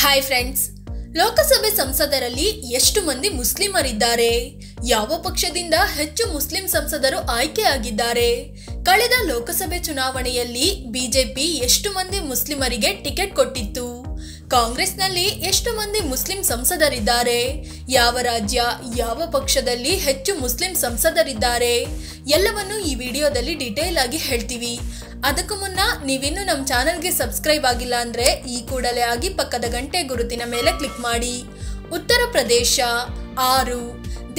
Hi friends, ಲೋಕಸಭೆ ಸಂಸದರಲ್ಲಿ ಎಷ್ಟು ಮಂದಿ ಮುಸ್ಲಿಮರಿದ್ದಾರೆ? ಯಾವ ಪಕ್ಷದಿಂದ ಹೆಚ್ಚು ಮುಸ್ಲಿಂ ಸಂಸದರು ಆಯ್ಕೆಯಾಗಿದ್ದಾರೆ? ಕಳೆದ ಲೋಕಸಭೆ ಚುನಾವಣೆಯಲ್ಲಿ ಬಿಜೆಪಿ ಎಷ್ಟು ಮಂದಿ ಮುಸ್ಲಿಮರಿಗೆ ಟಿಕೆಟ್ ಕೊಟ್ಟಿತ್ತು? ಕಾಂಗ್ರೆಸ್ನಲ್ಲಿ ಎಷ್ಟು ಮಂದಿ ಮುಸ್ಲಿಂ ಸಂಸದರಿದ್ದಾರೆ? ಯಾವ ರಾಜ್ಯ, ಯಾವ ಪಕ್ಷದಲ್ಲಿ ಹೆಚ್ಚು ಮುಸ್ಲಿಂ ಸಂಸದರಿದ್ದಾರೆ? ಎಲ್ಲವನ್ನು ಈ ವಿಡಿಯೋದಲ್ಲಿ ಡೀಟೇಲ್ ಆಗಿ ಹೇಳ್ತೀವಿ. ಅದಕ್ಕೂ ಮುನ್ನ ನೀವಿನ್ನು ನಮ್ಮ ಚಾನೆಲ್ಗೆ ಸಬ್ಸ್ಕ್ರೈಬ್ ಆಗಿಲ್ಲ ಅಂದ್ರೆ ಈ ಕೂಡಲೇ ಆಗಿ ಪಕ್ಕದ ಗಂಟೆ ಗುರುತಿನ ಮೇಲೆ ಕ್ಲಿಕ್ ಮಾಡಿ. ಉತ್ತರ ಪ್ರದೇಶ 6.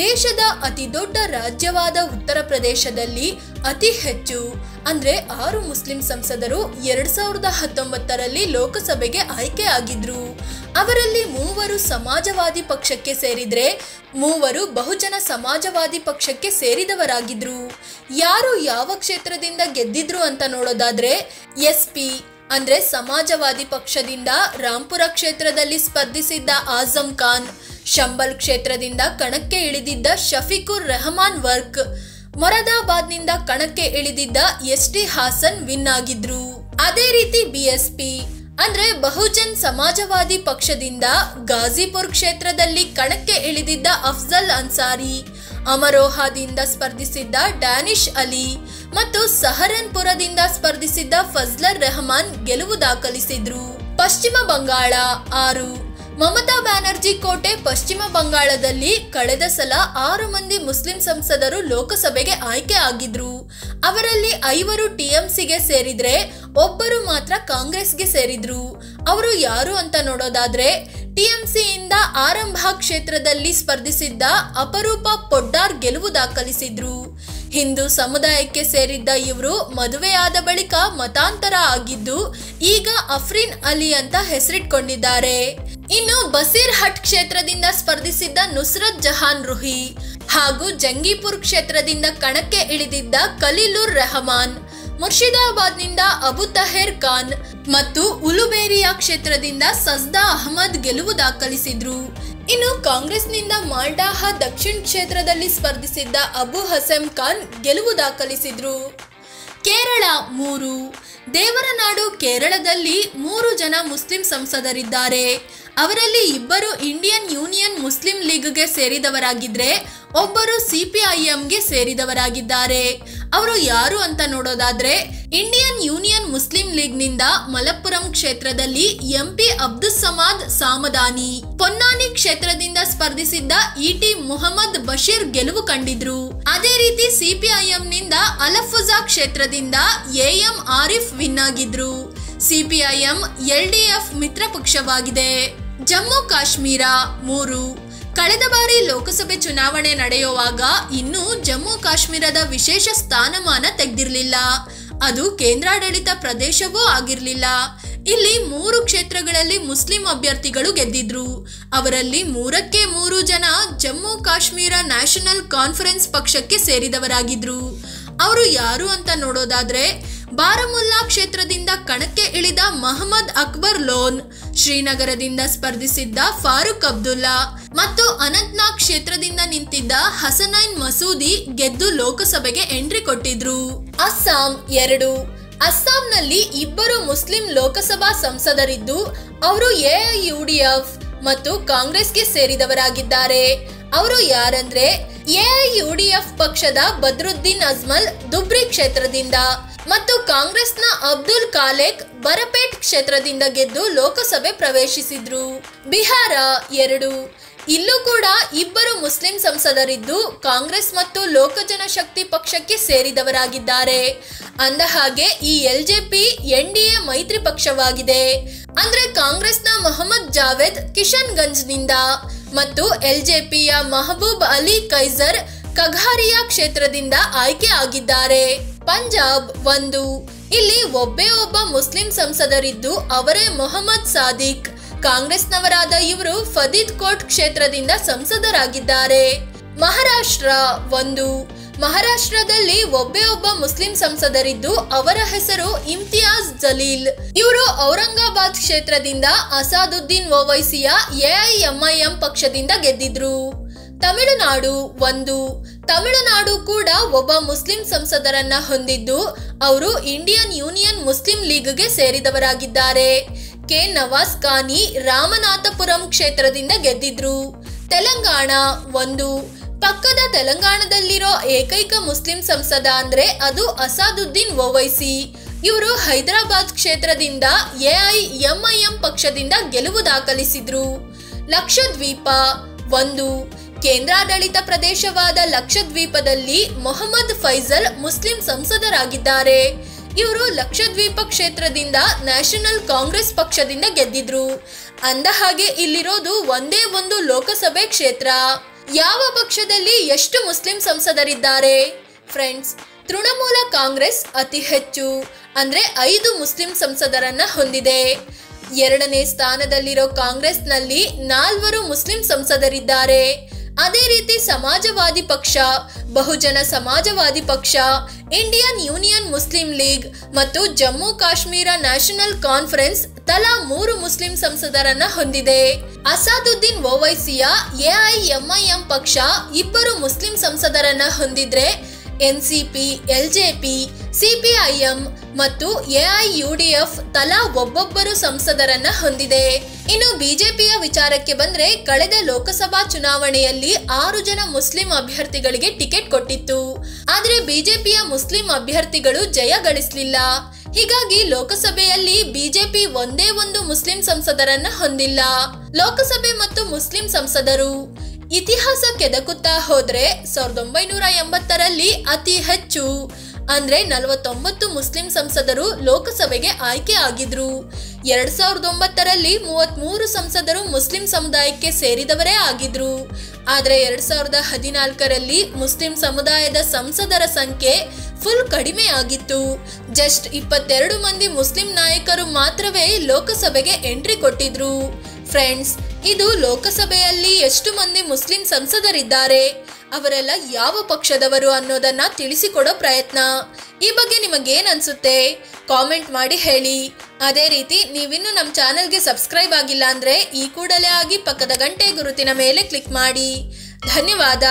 ದೇಶದ ಅತಿ ದೊಡ್ಡ ರಾಜ್ಯವಾದ ಉತ್ತರ ಪ್ರದೇಶದಲ್ಲಿ ಅತಿ ಹೆಚ್ಚು ಅಂದ್ರೆ 6 ಮುಸ್ಲಿಂ ಸಂಸದರು 2019ರಲ್ಲಿ ಲೋಕಸಭೆಗೆ ಆಯ್ಕೆ ಆಗಿದ್ರು. ಅವರಲ್ಲಿ 3 ಸಮಾಜವಾದಿ ಪಕ್ಷಕ್ಕೆ ಸೇರಿದ್ರೆ 3 ಬಹುಜನ ಸಮಾಜವಾದಿ ಪಕ್ಷಕ್ಕೆ ಸೇರಿದವರಾಗಿದ್ರು. ಯಾರು ಯಾವ ಕ್ಷೇತ್ರದಿಂದ ಗೆದ್ದಿದ್ರು ಅಂತ ನೋಡೋದಾದ್ರೆ ಎಸ್ಪಿ ಅಂದ್ರೆ ಸಮಾಜವಾದಿ ಪಕ್ಷದಿಂದ ರಾಂಪುರ ಕ್ಷೇತ್ರದಲ್ಲಿ ಸ್ಪರ್ಧಿಸಿದ್ದ ಆಜಂ ಖಾನ್, ಶಂಬಲ್ ಕ್ಷೇತ್ರದಿಂದ ಕಣಕ್ಕೆ ಇಳಿದಿದ್ದ ಶಫೀಕುರ್ ರೆಹಮಾನ್ ವರ್ಕ್, ಮೊರಾದಾಬಾದ್ನಿಂದ ಕಣಕ್ಕೆ ಇಳಿದಿದ್ದ ಎಸ್.ಟಿ. ಹಾಸನ್ ವಿನ್ ಆಗಿದ್ರು. ಅದೇ ರೀತಿ ಬಿಎಸ್ಪಿ ಅಂದ್ರೆ ಬಹುಜನ್ ಸಮಾಜವಾದಿ ಪಕ್ಷದಿಂದ ಗಾಜಿಪುರ್ ಕ್ಷೇತ್ರದಲ್ಲಿ ಕಣಕ್ಕೆ ಇಳಿದಿದ್ದ ಅಫ್ಜಲ್ ಅನ್ಸಾರಿ, ಅಮರೋಹಾದಿಂದ ಸ್ಪರ್ಧಿಸಿದ್ದ ಡ್ಯಾನಿಶ್ ಅಲಿ ಮತ್ತು ಸಹರನ್ಪುರದಿಂದ ಸ್ಪರ್ಧಿಸಿದ್ದ ಫಜ್ಲರ್ ರೆಹಮಾನ್ ಗೆಲುವು ದಾಖಲಿಸಿದ್ರು. ಪಶ್ಚಿಮ ಬಂಗಾಳ 6. ಮಮತಾ ಬ್ಯಾನರ್ಜಿ ಕೋಟೆ ಪಶ್ಚಿಮ ಬಂಗಾಳದಲ್ಲಿ ಕಳೆದ ಸಲ 6 ಮಂದಿ ಮುಸ್ಲಿಂ ಸಂಸದರು ಲೋಕಸಭೆಗೆ ಆಯ್ಕೆ ಆಗಿದ್ರು. ಅವರಲ್ಲಿ 5 ಟಿಎಂಸಿಗೆ ಸೇರಿದ್ರೆ 1 ಮಾತ್ರ ಕಾಂಗ್ರೆಸ್ಗೆ ಸೇರಿದ್ರು. ಅವರು ಯಾರು ಅಂತ ನೋಡೋದಾದ್ರೆ ಟಿಎಂಸಿಯಿಂದ ಆರಂಭ ಕ್ಷೇತ್ರದಲ್ಲಿ ಸ್ಪರ್ಧಿಸಿದ್ದ ಅಪರೂಪ ಪೊಡ್ಡಾರ್ ಗೆಲುವು ದಾಖಲಿಸಿದ್ರು. ಹಿಂದೂ ಸಮುದಾಯಕ್ಕೆ ಸೇರಿದ್ದ ಇವರು ಮದುವೆಯಾದ ಬಳಿಕ ಮತಾಂತರ ಆಗಿದ್ದು ಈಗ ಅಫ್ರೀನ್ ಅಲಿ ಅಂತ ಹೆಸರಿಟ್ಕೊಂಡಿದ್ದಾರೆ. ಇನ್ನು ಬಸೀರ್ ಹಟ್ ಕ್ಷೇತ್ರದಿಂದ ಸ್ಪರ್ಧಿಸಿದ್ದ ನುಸ್ರತ್ ಜಹಾನ್ ರುಹಿ ಹಾಗೂ ಜಂಗೀಪುರ್ ಕ್ಷೇತ್ರದಿಂದ ಕಣಕ್ಕೆ ಇಳಿದಿದ್ದ ಖಲೀಲುರ್ ರೆಹಮಾನ್, ಮುರ್ಷಿದಾಬಾದ್ನಿಂದ ಅಬು ತಹೇರ್ ಖಾನ್ ಮತ್ತು ಉಲುಬೇರಿಯಾ ಕ್ಷೇತ್ರದಿಂದ ಸಜ್ದಾ ಅಹಮದ್ ಗೆಲುವು ದಾಖಲಿಸಿದ್ರು. ಇನ್ನು ಕಾಂಗ್ರೆಸ್ನಿಂದ ಮಾಲ್ಡಾಹ ದಕ್ಷಿಣ ಕ್ಷೇತ್ರದಲ್ಲಿ ಸ್ಪರ್ಧಿಸಿದ್ದ ಅಬು ಹಸೆಮ್ ಖಾನ್ ಗೆಲುವು ದಾಖಲಿಸಿದ್ರು. ಕೇರಳ 3. ದೇವರ ನಾಡು ಕೇರಳದಲ್ಲಿ 3 ಜನ ಮುಸ್ಲಿಂ ಸಂಸದರಿದ್ದಾರೆ. ಅವರಲ್ಲಿ 2 ಇಂಡಿಯನ್ ಯೂನಿಯನ್ ಮುಸ್ಲಿಂ ಲೀಗ್ಗೆ ಸೇರಿದವರಾಗಿದ್ರೆ 1 ಸಿಪಿಐಎಂಗೆ ಸೇರಿದವರಾಗಿದ್ದಾರೆ. ಅವರು ಯಾರು ಅಂತ ನೋಡೋದಾದ್ರೆ ಇಂಡಿಯನ್ ಯೂನಿಯನ್ ಮುಸ್ಲಿಂ ಲೀಗ್ನಿಂದ ಮಲಪ್ಪುರಂ ಕ್ಷೇತ್ರದಲ್ಲಿ ಎಂಪಿ ಅಬ್ದುಲ್ ಸಮಾದ್ ಸಾಮದಾನಿ, ಪೊನ್ನಾನಿ ಕ್ಷೇತ್ರದಿಂದ ಸ್ಪರ್ಧಿಸಿದ್ದ ಇಟಿ ಮುಹಮ್ಮದ್ ಬಶೀರ್ ಗೆಲುವು ಕಂಡಿದ್ರು. ಅದೇ ರೀತಿ ಸಿಪಿಐಎಂನಿಂದ ಅಲಫುಜಾ ಕ್ಷೇತ್ರದಿಂದ ಎಎಂ ಆರಿಫ್ ವಿನ್ ಆಗಿದ್ರು. ಸಿಪಿಐಎಂ ಎಲ್ಡಿಎಫ್ ಮಿತ್ರ ಪಕ್ಷವಾಗಿದೆ. ಜಮ್ಮು ಕಾಶ್ಮೀರ 3. ಕಳೆದ ಬಾರಿ ಲೋಕಸಭೆ ಚುನಾವಣೆ ನಡೆಯುವಾಗ ಇನ್ನೂ ಜಮ್ಮು ಕಾಶ್ಮೀರದ ವಿಶೇಷ ಸ್ಥಾನಮಾನ ತೆಗೆದಿರಲಿಲ್ಲ. ಅದು ಕೇಂದ್ರಾಡಳಿತ ಪ್ರದೇಶವೂ ಆಗಿರಲಿಲ್ಲ. ಇಲ್ಲಿ 3 ಕ್ಷೇತ್ರಗಳಲ್ಲಿ ಮುಸ್ಲಿಂ ಅಭ್ಯರ್ಥಿಗಳು ಗೆದ್ದಿದ್ರು. ಅವರಲ್ಲಿ 3ಕ್ಕೆ 3 ಜನ ಜಮ್ಮು ಕಾಶ್ಮೀರ ನ್ಯಾಷನಲ್ ಕಾನ್ಫರೆನ್ಸ್ ಪಕ್ಷಕ್ಕೆ ಸೇರಿದವರಾಗಿದ್ರು. ಅವರು ಯಾರು ಅಂತ ನೋಡೋದಾದ್ರೆ ಬಾರಾಮುಲ್ಲಾ ಕ್ಷೇತ್ರದಿಂದ ಕಣಕ್ಕೆ ಇಳಿದ ಮಹಮ್ಮದ್ ಅಕ್ಬರ್ ಲೋನ್, ಶ್ರೀನಗರದಿಂದ ಸ್ಪರ್ಧಿಸಿದ್ದ ಫಾರೂಕ್ ಅಬ್ದುಲ್ಲಾ ಮತ್ತು ಅನಂತ್ನಾಗ್ ಕ್ಷೇತ್ರದಿಂದ ನಿಂತಿದ್ದ ಹಸನೈನ್ ಮಸೂದಿ ಗೆದ್ದು ಲೋಕಸಭೆಗೆ ಎಂಟ್ರಿ ಕೊಟ್ಟಿದ್ರು. ಅಸ್ಸಾಂ 2. ಅಸ್ಸಾಂನಲ್ಲಿ 2 ಮುಸ್ಲಿಂ ಲೋಕಸಭಾ ಸಂಸದರಿದ್ದು ಅವರು ಎಐಯುಡಿಎಫ್ ಮತ್ತು ಕಾಂಗ್ರೆಸ್ಗೆ ಸೇರಿದವರಾಗಿದ್ದಾರೆ. ಅವರು ಯಾರಂದ್ರೆ ಎಐಯುಡಿಎಫ್ ಪಕ್ಷದ ಬದ್ರುದ್ದೀನ್ ಅಜ್ಮಲ್ ದುಬ್ರಿ ಕ್ಷೇತ್ರದಿಂದ ಮತ್ತು ಕಾಂಗ್ರೆಸ್ನ ಅಬ್ದುಲ್ ಖಾಲೆಕ್ ಬರಪೇಟ್ ಕ್ಷೇತ್ರದಿಂದ ಗೆದ್ದು ಲೋಕಸಭೆ ಪ್ರವೇಶಿಸಿದ್ರು. ಬಿಹಾರ 2. ಇಲ್ಲೂ ಕೂಡ 2 ಮುಸ್ಲಿಂ ಸಂಸದರಿದ್ದು ಕಾಂಗ್ರೆಸ್ ಮತ್ತು ಲೋಕಜನಶಕ್ತಿ ಪಕ್ಷಕ್ಕೆ ಸೇರಿದವರಾಗಿದ್ದಾರೆ. ಅಂದ ಹಾಗೆ ಈ ಎಲ್ಜೆಪಿ ಎನ್ಡಿಎ ಮೈತ್ರಿ ಪಕ್ಷವಾಗಿದೆ. ಅಂದ್ರೆ ಕಾಂಗ್ರೆಸ್ನ ಮೊಹಮ್ಮದ್ ಜಾವೇದ್ ಕಿಶನ್ಗಂಜ್ನಿಂದ ಮತ್ತು ಎಲ್ಜೆಪಿಯ ಮಹಬೂಬ್ ಅಲಿ ಕೈಸರ್ ಕಘಾರಿಯಾ ಕ್ಷೇತ್ರದಿಂದ ಆಯ್ಕೆ ಆಗಿದ್ದಾರೆ. ಪಂಜಾಬ್ 1. ಇಲ್ಲಿ ಒಬ್ಬ ಮುಸ್ಲಿಂ ಸಂಸದರಿದ್ದು ಅವರೇ ಮೊಹಮ್ಮದ್ ಸಾದಿಕ್. ಕಾಂಗ್ರೆಸ್ನವರಾದ ಇವರು ಫರೀದ್ ಕೋಟ್ ಕ್ಷೇತ್ರದಿಂದ ಸಂಸದರಾಗಿದ್ದಾರೆ. ಮಹಾರಾಷ್ಟ್ರ 1. ಮಹಾರಾಷ್ಟ್ರದಲ್ಲಿ ಒಬ್ಬ ಮುಸ್ಲಿಂ ಸಂಸದರಿದ್ದು ಅವರ ಹೆಸರು ಇಮ್ತಿಯಾಜ್ ಜಲೀಲ್. ಇವರು ಔರಂಗಾಬಾದ್ ಕ್ಷೇತ್ರದಿಂದ ಅಸಾದುದ್ದೀನ್ ಓವೈಸಿಯ ಎಐಎಂಐಎಂ ಪಕ್ಷದಿಂದ ಗೆದ್ದಿದ್ರು. ತಮಿಳುನಾಡು 1. ತಮಿಳುನಾಡು ಕೂಡ ಒಬ್ಬ ಮುಸ್ಲಿಂ ಸಂಸದರನ್ನ ಹೊಂದಿದ್ದು ಅವರು ಇಂಡಿಯನ್ ಯೂನಿಯನ್ ಮುಸ್ಲಿಂ ಲೀಗ್ಗೆ ಸೇರಿದವರಾಗಿದ್ದಾರೆ. ಕೆ ನವಾಜ್ ಖಾನಿ ರಾಮನಾಥಪುರಂ ಕ್ಷೇತ್ರದಿಂದ ಗೆದ್ದಿದ್ರು. ತೆಲಂಗಾಣ 1. ಪಕ್ಕದ ತೆಲಂಗಾಣದಲ್ಲಿರೋ ಏಕೈಕ ಮುಸ್ಲಿಂ ಸಂಸದ ಅಂದ್ರೆ ಅದು ಅಸಾದುದ್ದೀನ್ ಓವೈಸಿ. ಇವರು ಹೈದರಾಬಾದ್ ಕ್ಷೇತ್ರದಿಂದ AIMIM ಪಕ್ಷದಿಂದ ಗೆಲುವು ದಾಖಲಿಸಿದ್ರು. ಲಕ್ಷದ್ವೀಪ 1. ಕೇಂದ್ರಾಡಳಿತ ಪ್ರದೇಶವಾದ ಲಕ್ಷದ್ವೀಪದಲ್ಲಿ ಮೊಹಮ್ಮದ್ ಫೈಸಲ್ ಮುಸ್ಲಿಂ ಸಂಸದರಾಗಿದ್ದಾರೆ. ಇವರು ಲಕ್ಷದ್ವೀಪ ಕ್ಷೇತ್ರದಿಂದ ನ್ಯಾಷನಲ್ ಕಾಂಗ್ರೆಸ್ ಪಕ್ಷದಿಂದ ಗೆದ್ದಿದ್ರು. ಅಂದ ಹಾಗೆ ಇಲ್ಲಿರೋದು ಒಂದೇ ಒಂದು ಲೋಕಸಭೆ ಕ್ಷೇತ್ರ. ಯಾವ ಪಕ್ಷದಲ್ಲಿ ಎಷ್ಟು ಮುಸ್ಲಿಂ ಸಂಸದರಿದ್ದಾರೆ? ಫ್ರೆಂಡ್ಸ್, ತೃಣಮೂಲ ಕಾಂಗ್ರೆಸ್ ಅತಿ ಹೆಚ್ಚು ಅಂದ್ರೆ 5 ಮುಸ್ಲಿಂ ಸಂಸದರನ್ನ ಹೊಂದಿದೆ. 2ನೇ ಸ್ಥಾನದಲ್ಲಿರೋ ಕಾಂಗ್ರೆಸ್ನಲ್ಲಿ 4 ಮುಸ್ಲಿಂ ಸಂಸದರಿದ್ದಾರೆ. ಅದೇ ರೀತಿ ಸಮಾಜವಾದಿ ಪಕ್ಷ, ಬಹುಜನ ಸಮಾಜವಾದಿ ಪಕ್ಷ, ಇಂಡಿಯನ್ ಯೂನಿಯನ್ ಮುಸ್ಲಿಂ ಲೀಗ್ ಮತ್ತು ಜಮ್ಮು ಕಾಶ್ಮೀರ ನ್ಯಾಷನಲ್ ಕಾನ್ಫರೆನ್ಸ್ ತಲಾ 3 ಮುಸ್ಲಿಂ ಸಂಸದರನ್ನ ಹೊಂದಿದೆ. ಅಸಾದುದ್ದೀನ್ ಓವೈಸಿಯ AIMIM ಪಕ್ಷ 2 ಮುಸ್ಲಿಂ ಸಂಸದರನ್ನ ಹೊಂದಿದ್ರೆ NCP, LJP, CPIM ಮತ್ತು AIUDF ತಲಾ ಒಬ್ಬೊಬ್ಬರು ಸಂಸದರನ್ನ ಹೊಂದಿದೆ. ಇನ್ನು ಬಿಜೆಪಿಯ ವಿಚಾರಕ್ಕೆ ಬಂದ್ರೆ ಕಳೆದ ಲೋಕಸಭಾ ಚುನಾವಣೆಯಲ್ಲಿ 6 ಜನ ಮುಸ್ಲಿಂ ಅಭ್ಯರ್ಥಿಗಳಿಗೆ ಟಿಕೆಟ್ ಕೊಟ್ಟಿತ್ತು. ಆದ್ರೆ ಬಿಜೆಪಿಯ ಮುಸ್ಲಿಂ ಅಭ್ಯರ್ಥಿಗಳು ಜಯ ಗಳಿಸಲಿಲ್ಲ. ಹೀಗಾಗಿ ಲೋಕಸಭೆಯಲ್ಲಿ ಬಿಜೆಪಿ ಒಂದೇ ಒಂದು ಮುಸ್ಲಿಂ ಸಂಸದರನ್ನ ಹೊಂದಿಲ್ಲ. ಲೋಕಸಭೆ ಮತ್ತು ಮುಸ್ಲಿಂ ಸಂಸದರು ಇತಿಹಾಸ ಕೆದಕುತ್ತಾ ಹೋದ್ರೆ 1980ರಲ್ಲಿ ಅತಿ ಹೆಚ್ಚು ಅಂದ್ರೆ 49 ಮುಸ್ಲಿಂ ಸಂಸದರು ಲೋಕಸಭೆಗೆ ಆಯ್ಕೆ ಆಗಿದ್ರು. 2009ರಲ್ಲಿ 33 ಸಂಸದರು ಮುಸ್ಲಿಂ ಸಮುದಾಯಕ್ಕೆ ಸೇರಿದವರೇ ಆಗಿದ್ರು. ಆದ್ರೆ 2014ರಲ್ಲಿ ಮುಸ್ಲಿಂ ಸಮುದಾಯದ ಸಂಸದರ ಸಂಖ್ಯೆ ಫುಲ್ ಕಡಿಮೆ ಆಗಿತ್ತು. ಜಸ್ಟ್ 22 ಮಂದಿ ಮುಸ್ಲಿಂ ನಾಯಕರು ಮಾತ್ರವೇ ಲೋಕಸಭೆಗೆ ಎಂಟ್ರಿ ಕೊಟ್ಟಿದ್ರು. ಫ್ರೆಂಡ್ಸ್, ಇದು ಲೋಕಸಭೆಯಲ್ಲಿ ಎಷ್ಟು ಮಂದಿ ಮುಸ್ಲಿಂ ಸಂಸದರಿದ್ದಾರೆ, ಅವರೆಲ್ಲ ಯಾವ ಪಕ್ಷದವರು ಅನ್ನೋದನ್ನ ತಿಳಿಸಿಕೊಡೋ ಪ್ರಯತ್ನ. ಈ ಬಗ್ಗೆ ನಿಮಗೇನ್ ಅನ್ಸುತ್ತೆ ಕಾಮೆಂಟ್ ಮಾಡಿ ಹೇಳಿ. ಅದೇ ರೀತಿ ನೀವಿನ್ನು ನಮ್ಮ ಚಾನೆಲ್ಗೆ ಸಬ್ಸ್ಕ್ರೈಬ್ ಆಗಿಲ್ಲ ಅಂದ್ರೆ ಈ ಕೂಡಲೇ ಆಗಿ ಪಕ್ಕದ ಗಂಟೆ ಗುರುತಿನ ಮೇಲೆ ಕ್ಲಿಕ್ ಮಾಡಿ. ಧನ್ಯವಾದ.